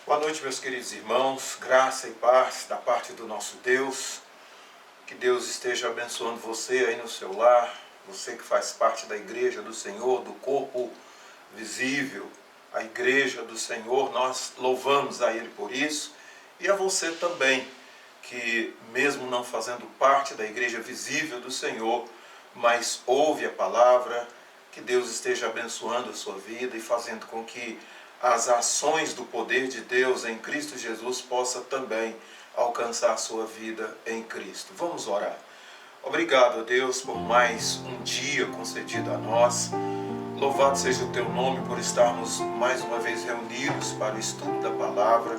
Boa noite, meus queridos irmãos, graça e paz da parte do nosso Deus. Que Deus esteja abençoando você aí no seu lar, você que faz parte da igreja do Senhor, do corpo visível, a igreja do Senhor, nós louvamos a Ele por isso. E a você também, que mesmo não fazendo parte da igreja visível do Senhor, mas ouve a palavra, que Deus esteja abençoando a sua vida e fazendo com que as ações do poder de Deus em Cristo Jesus possa também alcançar a sua vida em Cristo. Vamos orar. Obrigado a Deus por mais um dia concedido a nós. Louvado seja o teu nome por estarmos mais uma vez reunidos para o estudo da palavra.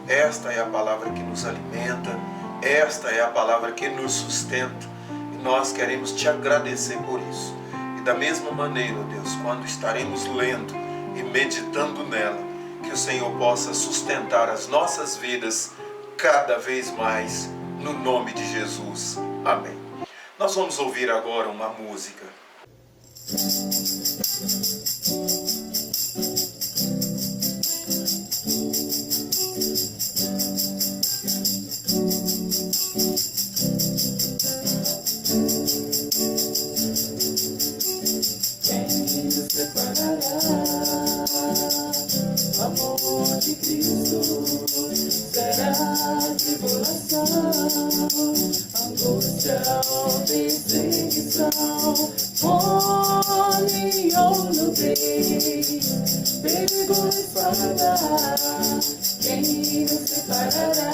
Esta é a palavra que nos alimenta, esta é a palavra que nos sustenta e nós queremos te agradecer por isso. E da mesma maneira, Deus, quando estaremos lendo e meditando nela, que o Senhor possa sustentar as nossas vidas cada vez mais, no nome de Jesus. Amém. Nós vamos ouvir agora uma música. Quem nos separará do amor de Cristo? Será tribulação, angústia ou perseguição, fome ou nudez, perigo ou espada? Quem nos separará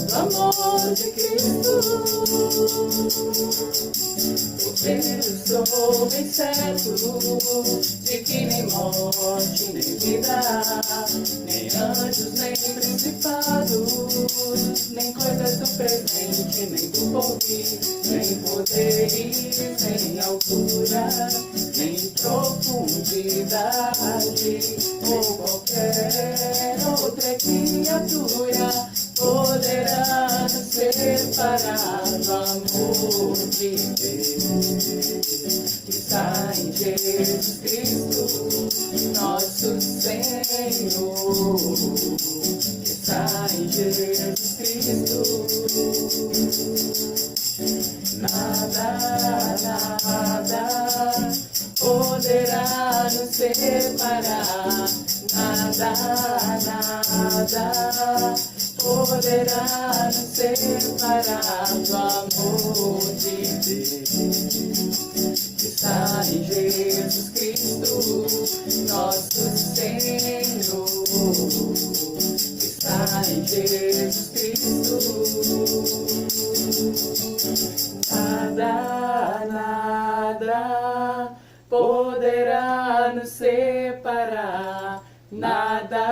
do amor de Cristo? Porque eu estou bem certo de que nem morte, nem vida, nem anjos, nem principados, nem coisas do presente, nem do porvir, nem poderes, nem altura, nem profundidade, ou qualquer outra criatura poderá nos separar do amor de Deus que está em Jesus Cristo, nosso Senhor, que está em Jesus Cristo. Nada poderá nos separar, nada poderá nos separar do amor de Deus que está em Jesus Cristo, nosso Senhor, que está em Jesus Cristo. Nada poderá nos separar, nada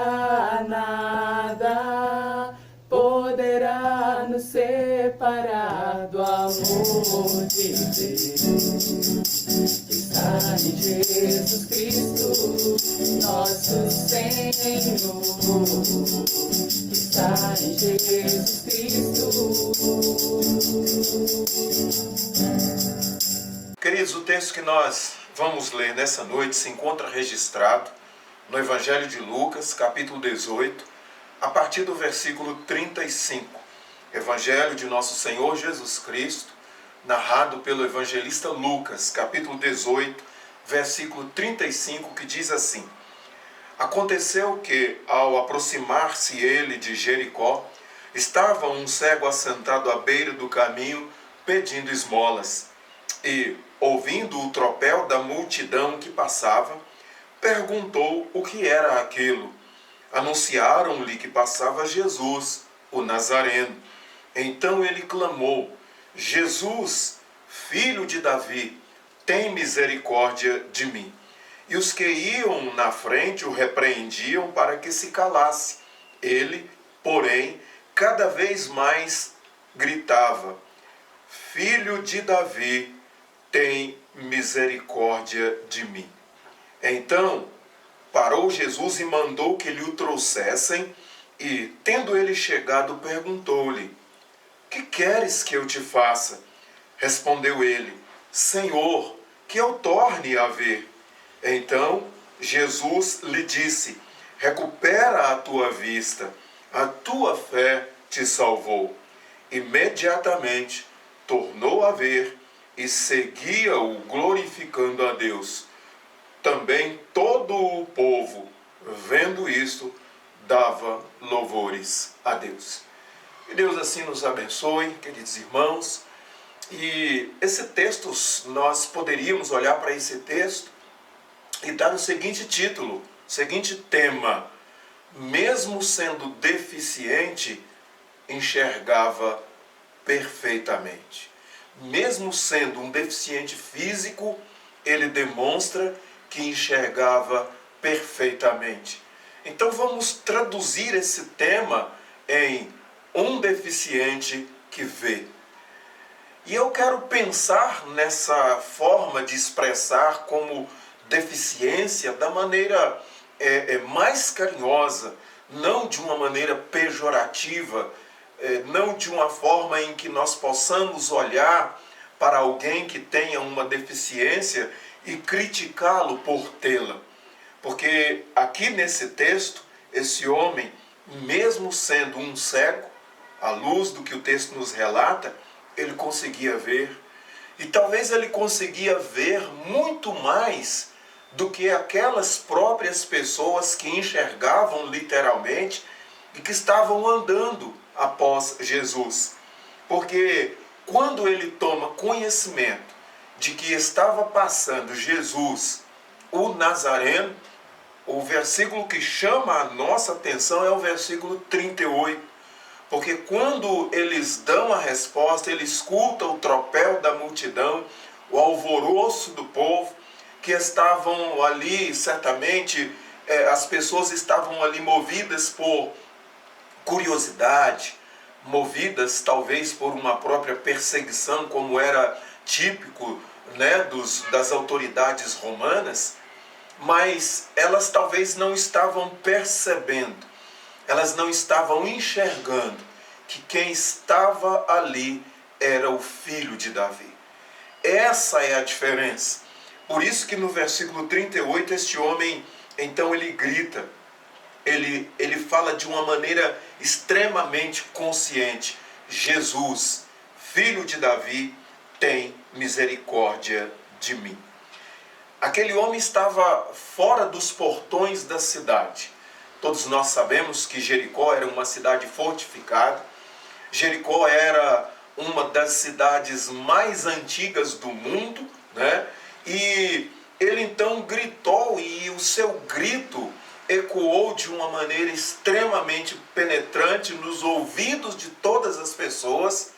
poderá nos separar do amor de Deus que está em Jesus Cristo, nosso Senhor, que está em Jesus Cristo. Queridos, o texto que nós vamos ler nessa noite se encontra registrado no Evangelho de Lucas, capítulo 18, a partir do versículo 35. Evangelho de nosso Senhor Jesus Cristo, narrado pelo evangelista Lucas, capítulo 18, versículo 35, que diz assim: Aconteceu que, ao aproximar-se ele de Jericó, estava um cego assentado à beira do caminho, pedindo esmolas. E, ouvindo o tropel da multidão que passava, perguntou o que era aquilo. Anunciaram-lhe que passava Jesus, o Nazareno. Então ele clamou: Jesus, filho de Davi, tem misericórdia de mim. E os que iam na frente o repreendiam para que se calasse. Ele, porém, cada vez mais gritava: Filho de Davi, tem misericórdia de mim. Então parou Jesus e mandou que lhe o trouxessem, e, tendo ele chegado, perguntou-lhe: Que queres que eu te faça? Respondeu ele: Senhor, que eu torne a ver. Então Jesus lhe disse: recupera a tua vista, a tua fé te salvou. Imediatamente tornou a ver e seguia-o glorificando a Deus. Também todo o povo, vendo isto, dava louvores a Deus. Que Deus assim nos abençoe, queridos irmãos. E esse texto, nós poderíamos olhar para esse texto e dar o seguinte título, o seguinte tema: mesmo sendo deficiente, enxergava perfeitamente. Mesmo sendo um deficiente físico, ele demonstra que enxergava perfeitamente. Então vamos traduzir esse tema em um deficiente que vê. E eu quero pensar nessa forma de expressar como deficiência da maneira mais carinhosa, não de uma maneira pejorativa, não de uma forma em que nós possamos olhar para alguém que tenha uma deficiência e criticá-lo por tê-la. Porque aqui nesse texto, esse homem, mesmo sendo um cego, à luz do que o texto nos relata, ele conseguia ver. E talvez ele conseguia ver muito mais do que aquelas próprias pessoas que enxergavam literalmente e que estavam andando após Jesus. Porque quando ele toma conhecimento de que estava passando Jesus, o Nazareno, o versículo que chama a nossa atenção é o versículo 38. Porque quando eles dão a resposta, ele escuta o tropel da multidão, o alvoroço do povo, que estavam ali, certamente, as pessoas estavam ali movidas por curiosidade, movidas talvez por uma própria perseguição, como era típico, né, das autoridades romanas, mas elas talvez não estavam percebendo, elas não estavam enxergando que quem estava ali era o filho de Davi. Essa é a diferença. Por isso que no versículo 38 este homem, então ele grita, ele fala de uma maneira extremamente consciente: Jesus, filho de Davi, tem misericórdia de mim. Aquele homem estava fora dos portões da cidade. Todos nós sabemos que Jericó era uma cidade fortificada. Jericó era uma das cidades mais antigas do mundo, né? E ele então gritou, e o seu grito ecoou de uma maneira extremamente penetrante nos ouvidos de todas as pessoas,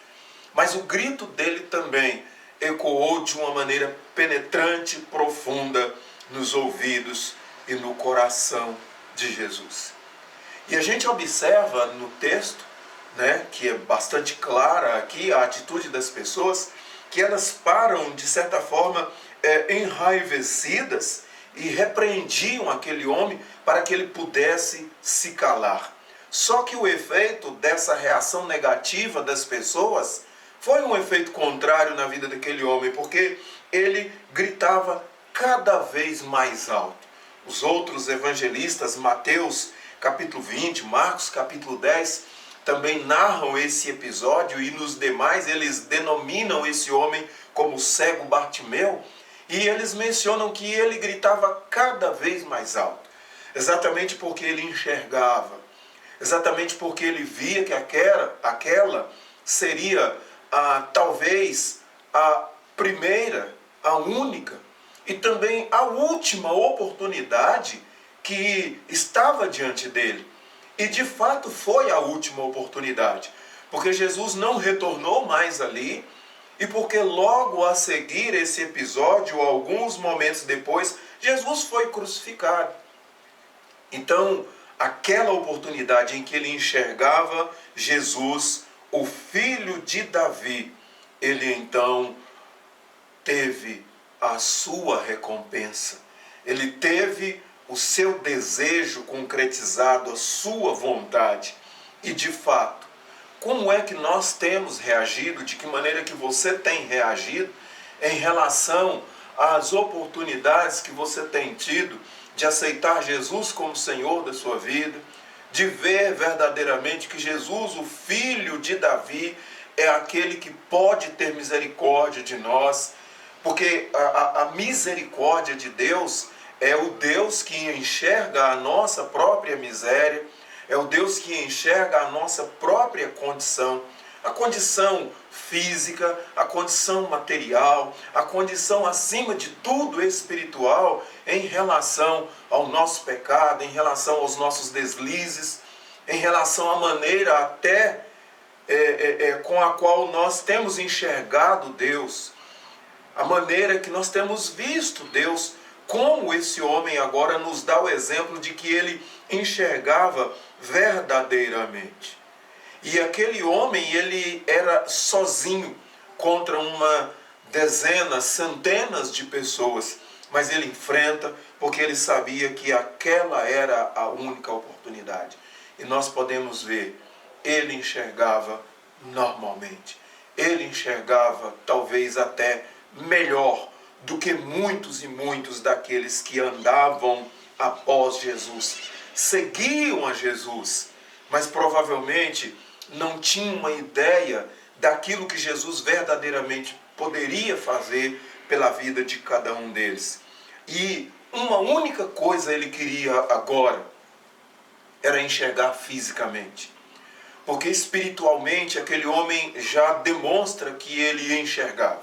mas o grito dele também ecoou de uma maneira penetrante, profunda nos ouvidos e no coração de Jesus. E a gente observa no texto, né, que é bastante clara aqui a atitude das pessoas, que elas param, de certa forma, enraivecidas e repreendiam aquele homem para que ele pudesse se calar. Só que o efeito dessa reação negativa das pessoas foi um efeito contrário na vida daquele homem, porque ele gritava cada vez mais alto. Os outros evangelistas, Mateus capítulo 20, Marcos capítulo 10, também narram esse episódio, e nos demais eles denominam esse homem como cego Bartimeu, e eles mencionam que ele gritava cada vez mais alto, exatamente porque ele enxergava, exatamente porque ele via que aquela seria talvez a primeira, a única e também a última oportunidade que estava diante dele. E de fato foi a última oportunidade, porque Jesus não retornou mais ali, e porque logo a seguir esse episódio, alguns momentos depois, Jesus foi crucificado. Então, aquela oportunidade em que ele enxergava Jesus, o filho de Davi, ele então teve a sua recompensa. Ele teve o seu desejo concretizado, a sua vontade. E de fato, como é que nós temos reagido, de que maneira que você tem reagido em relação às oportunidades que você tem tido de aceitar Jesus como Senhor da sua vida, de ver verdadeiramente que Jesus, o filho de Davi, é aquele que pode ter misericórdia de nós, porque a misericórdia de Deus é o Deus que enxerga a nossa própria miséria, é o Deus que enxerga a nossa própria condição, a condição física, a condição material, a condição acima de tudo espiritual em relação ao nosso pecado, em relação aos nossos deslizes, em relação à maneira até com a qual nós temos enxergado Deus, a maneira que nós temos visto Deus, como esse homem agora nos dá o exemplo de que ele enxergava verdadeiramente. E aquele homem, ele era sozinho contra uma dezena, centenas de pessoas, mas ele enfrenta porque ele sabia que aquela era a única oportunidade. E nós podemos ver, ele enxergava normalmente. Ele enxergava talvez até melhor do que muitos e muitos daqueles que andavam após Jesus. Seguiam a Jesus, mas provavelmente não tinham uma ideia daquilo que Jesus verdadeiramente poderia fazer pela vida de cada um deles. E uma única coisa ele queria agora, era enxergar fisicamente. Porque espiritualmente aquele homem já demonstra que ele enxergava.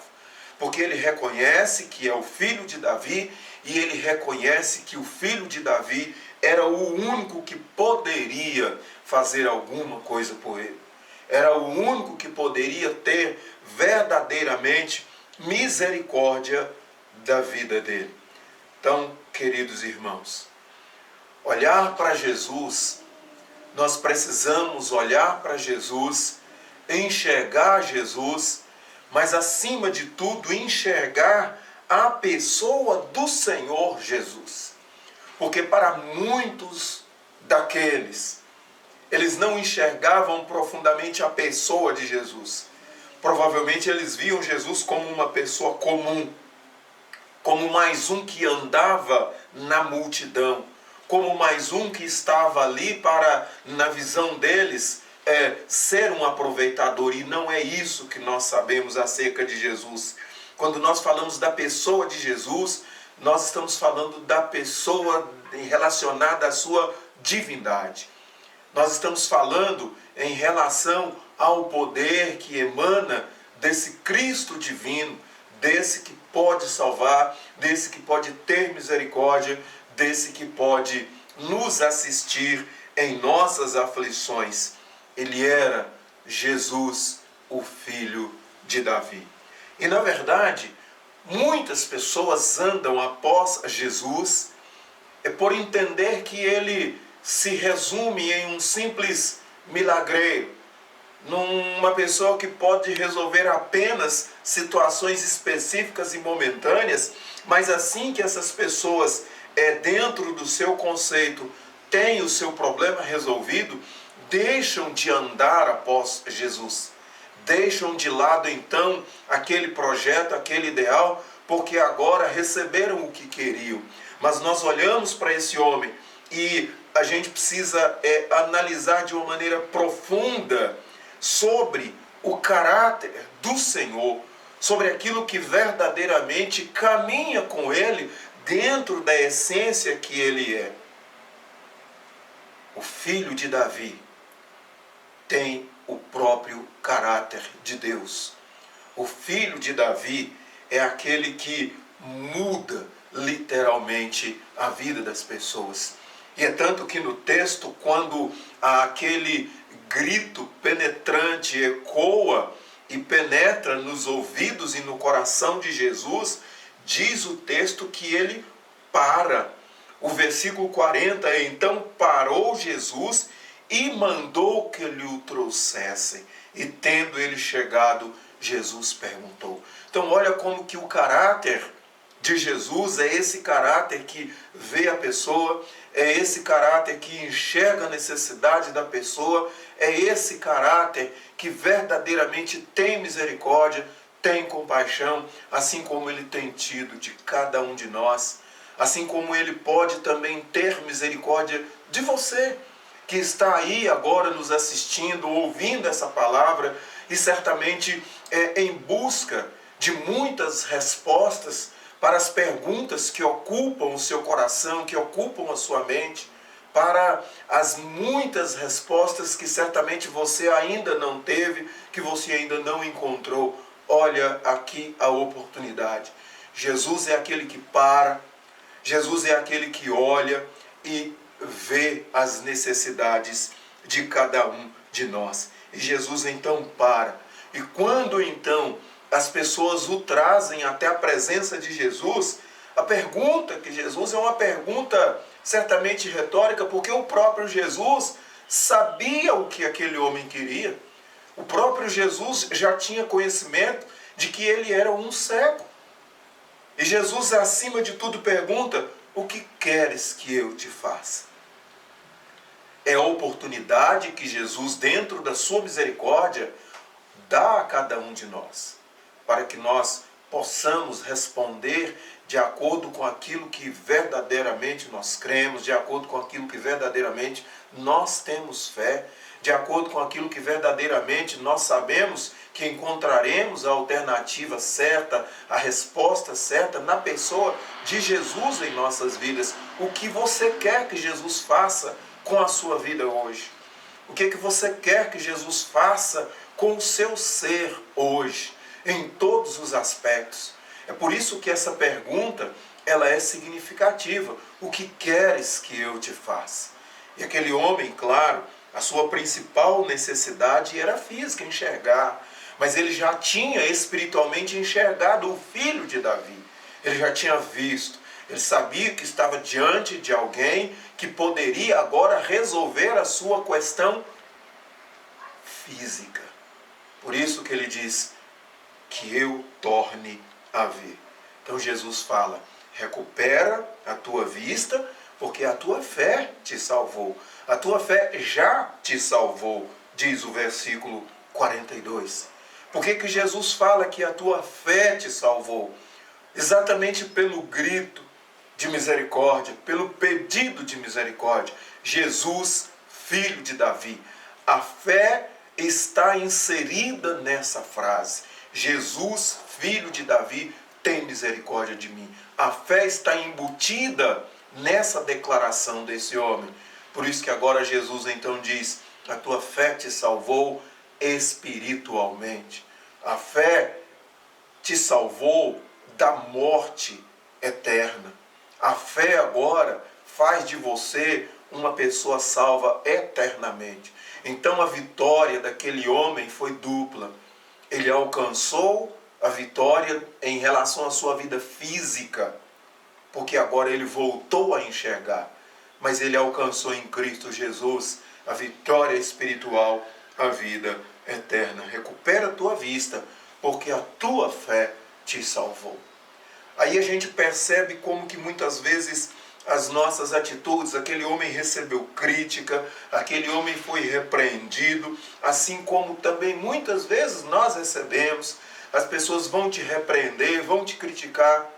Porque ele reconhece que é o filho de Davi e ele reconhece que o filho de Davi era o único que poderia fazer alguma coisa por ele. Era o único que poderia ter verdadeiramente misericórdia da vida dele. Então, queridos irmãos, olhar para Jesus, nós precisamos olhar para Jesus, enxergar Jesus, mas acima de tudo enxergar a pessoa do Senhor Jesus. Porque para muitos daqueles, eles não enxergavam profundamente a pessoa de Jesus. Provavelmente eles viam Jesus como uma pessoa comum, como mais um que andava na multidão, como mais um que estava ali para, na visão deles, ser um aproveitador. E não é isso que nós sabemos acerca de Jesus. Quando nós falamos da pessoa de Jesus, nós estamos falando da pessoa relacionada à sua divindade. Nós estamos falando em relação ao poder que emana desse Cristo divino, desse que pode salvar, desse que pode ter misericórdia, desse que pode nos assistir em nossas aflições. Ele era Jesus, o filho de Davi. E na verdade, muitas pessoas andam após Jesus por entender que ele se resume em um simples milagreiro, numa pessoa que pode resolver apenas situações específicas e momentâneas, mas assim que essas pessoas, dentro do seu conceito, têm o seu problema resolvido, deixam de andar após Jesus. Deixam de lado então aquele projeto, aquele ideal, porque agora receberam o que queriam. Mas nós olhamos para esse homem e a gente precisa analisar de uma maneira profunda sobre o caráter do Senhor, sobre aquilo que verdadeiramente caminha com ele dentro da essência que ele é. O filho de Davi tem o próprio caráter de Deus. O filho de Davi é aquele que muda literalmente a vida das pessoas. E é tanto que no texto, quando aquele grito penetrante ecoa e penetra nos ouvidos e no coração de Jesus, diz o texto que ele para. O versículo 40 é: então parou Jesus e mandou que lhe o trouxessem. E tendo ele chegado, Jesus perguntou. Então olha como que o caráter de Jesus é esse caráter que vê a pessoa, é esse caráter que enxerga a necessidade da pessoa, é esse caráter que verdadeiramente tem misericórdia, tem compaixão, assim como Ele tem tido de cada um de nós, assim como Ele pode também ter misericórdia de você, que está aí agora nos assistindo, ouvindo essa palavra, e certamente em busca de muitas respostas para as perguntas que ocupam o seu coração, que ocupam a sua mente, para as muitas respostas que certamente você ainda não teve, que você ainda não encontrou. Olha aqui a oportunidade. Jesus é aquele que para, Jesus é aquele que olha e vê as necessidades de cada um de nós. E Jesus então para. E quando então as pessoas o trazem até a presença de Jesus, a pergunta que Jesus é uma pergunta certamente retórica, porque o próprio Jesus sabia o que aquele homem queria. O próprio Jesus já tinha conhecimento de que ele era um cego. E Jesus, acima de tudo, pergunta: o que queres que eu te faça? É a oportunidade que Jesus, dentro da sua misericórdia, dá a cada um de nós, para que nós possamos responder de acordo com aquilo que verdadeiramente nós cremos, de acordo com aquilo que verdadeiramente nós temos fé, de acordo com aquilo que verdadeiramente nós sabemos que encontraremos a alternativa certa, a resposta certa na pessoa de Jesus em nossas vidas. O que você quer que Jesus faça com a sua vida hoje? O que você quer que Jesus faça com o seu ser hoje, em todos os aspectos? É por isso que essa pergunta, ela é significativa. O que queres que eu te faça? E aquele homem, claro, a sua principal necessidade era física, enxergar. Mas ele já tinha espiritualmente enxergado o filho de Davi. Ele já tinha visto. Ele sabia que estava diante de alguém que poderia agora resolver a sua questão física. Por isso que ele diz: que eu torne a ver. Então Jesus fala: recupera a tua vista, porque a tua fé te salvou. A tua fé já te salvou, diz o versículo 42. Por que Jesus fala que a tua fé te salvou? Exatamente pelo grito de misericórdia, pelo pedido de misericórdia. Jesus, filho de Davi. A fé está inserida nessa frase. Jesus, filho de Davi, tem misericórdia de mim. A fé está embutida nessa declaração desse homem. Por isso que agora Jesus então diz: a tua fé te salvou espiritualmente. A fé te salvou da morte eterna. A fé agora faz de você uma pessoa salva eternamente. Então a vitória daquele homem foi dupla. Ele alcançou a vitória em relação à sua vida física, porque agora ele voltou a enxergar. Mas ele alcançou em Cristo Jesus a vitória espiritual, a vida eterna. Recupera a tua vista, porque a tua fé te salvou. Aí a gente percebe como que muitas vezes as nossas atitudes, aquele homem recebeu crítica, aquele homem foi repreendido, assim como também muitas vezes nós recebemos. As pessoas vão te repreender, vão te criticar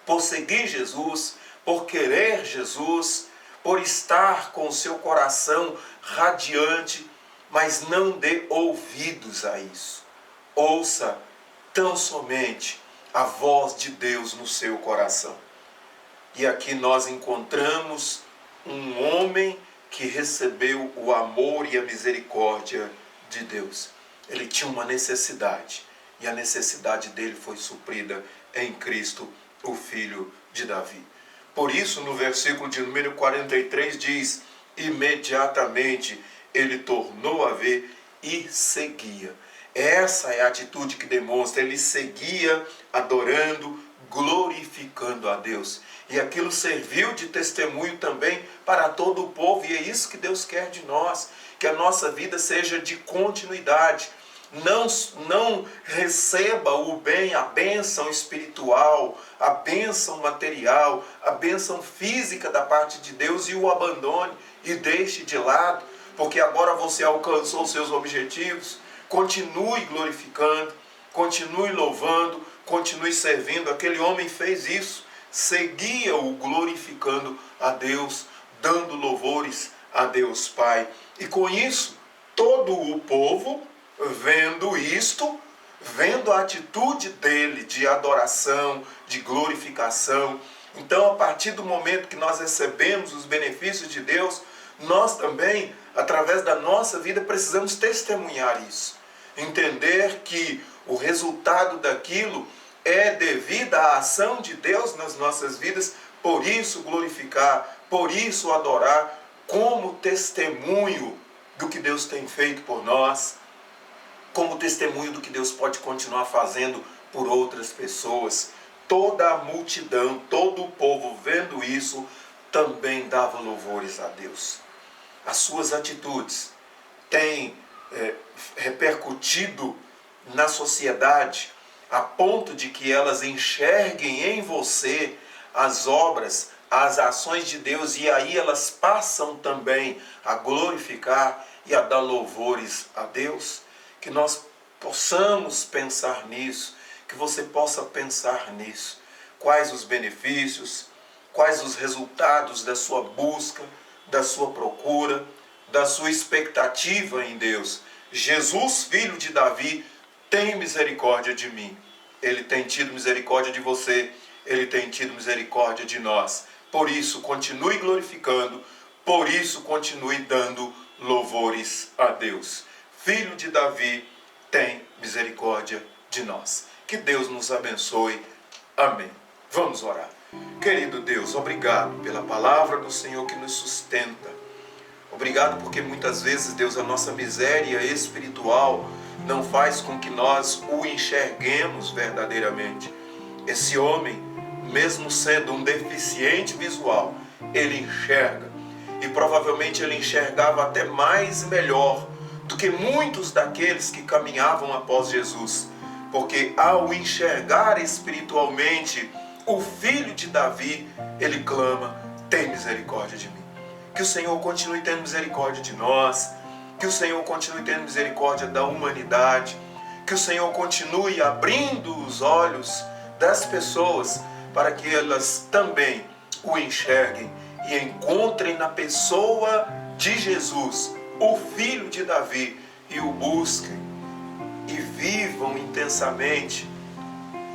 por seguir Jesus, por querer Jesus, por estar com o seu coração radiante, mas não dê ouvidos a isso. Ouça tão somente a voz de Deus no seu coração. E aqui nós encontramos um homem que recebeu o amor e a misericórdia de Deus. Ele tinha uma necessidade, e a necessidade dele foi suprida em Cristo, o Filho de Davi. Por isso, no versículo de número 43 diz: imediatamente ele tornou a ver e seguia. Essa é a atitude que demonstra, ele seguia adorando, glorificando a Deus. E aquilo serviu de testemunho também para todo o povo, e é isso que Deus quer de nós, que a nossa vida seja de continuidade. Não receba o bem, a bênção espiritual, a bênção material, a bênção física da parte de Deus e o abandone e deixe de lado, porque agora você alcançou os seus objetivos. Continue glorificando, continue louvando, continue servindo. Aquele homem fez isso, seguia-o glorificando a Deus, dando louvores a Deus Pai. E com isso, todo o povo, vendo isto, vendo a atitude dele de adoração, de glorificação, então a partir do momento que nós recebemos os benefícios de Deus, nós também, através da nossa vida, precisamos testemunhar isso. Entender que o resultado daquilo é devido à ação de Deus nas nossas vidas, por isso glorificar, por isso adorar, como testemunho do que Deus tem feito por nós, como testemunho do que Deus pode continuar fazendo por outras pessoas. Toda a multidão, todo o povo vendo isso, também dava louvores a Deus. As suas atitudes têm repercutido na sociedade a ponto de que elas enxerguem em você as obras, as ações de Deus, e aí elas passam também a glorificar e a dar louvores a Deus. Que nós possamos pensar nisso, que você possa pensar nisso. Quais os benefícios, quais os resultados da sua busca, da sua procura, da sua expectativa em Deus. Jesus, filho de Davi, tem misericórdia de mim. Ele tem tido misericórdia de você, ele tem tido misericórdia de nós. Por isso, continue glorificando, por isso, continue dando louvores a Deus. Filho de Davi, tem misericórdia de nós. Que Deus nos abençoe. Amém. Vamos orar. Querido Deus, obrigado pela palavra do Senhor que nos sustenta. Obrigado porque muitas vezes, Deus, a nossa miséria espiritual não faz com que nós o enxerguemos verdadeiramente. Esse homem, mesmo sendo um deficiente visual, ele enxerga. E provavelmente ele enxergava até mais e melhor do que muitos daqueles que caminhavam após Jesus. Porque ao enxergar espiritualmente o filho de Davi, ele clama, tem misericórdia de mim. Que o Senhor continue tendo misericórdia de nós, que o Senhor continue tendo misericórdia da humanidade, que o Senhor continue abrindo os olhos das pessoas para que elas também o enxerguem e encontrem na pessoa de Jesus, o filho de Davi, e o busquem e vivam intensamente,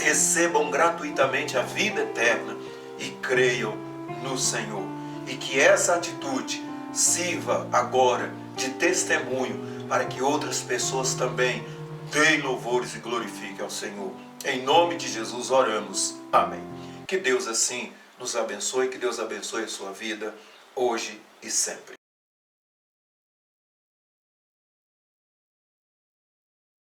recebam gratuitamente a vida eterna e creiam no Senhor. E que essa atitude sirva agora de testemunho para que outras pessoas também deem louvores e glorifiquem ao Senhor. Em nome de Jesus oramos. Amém. Que Deus assim nos abençoe, que Deus abençoe a sua vida hoje e sempre.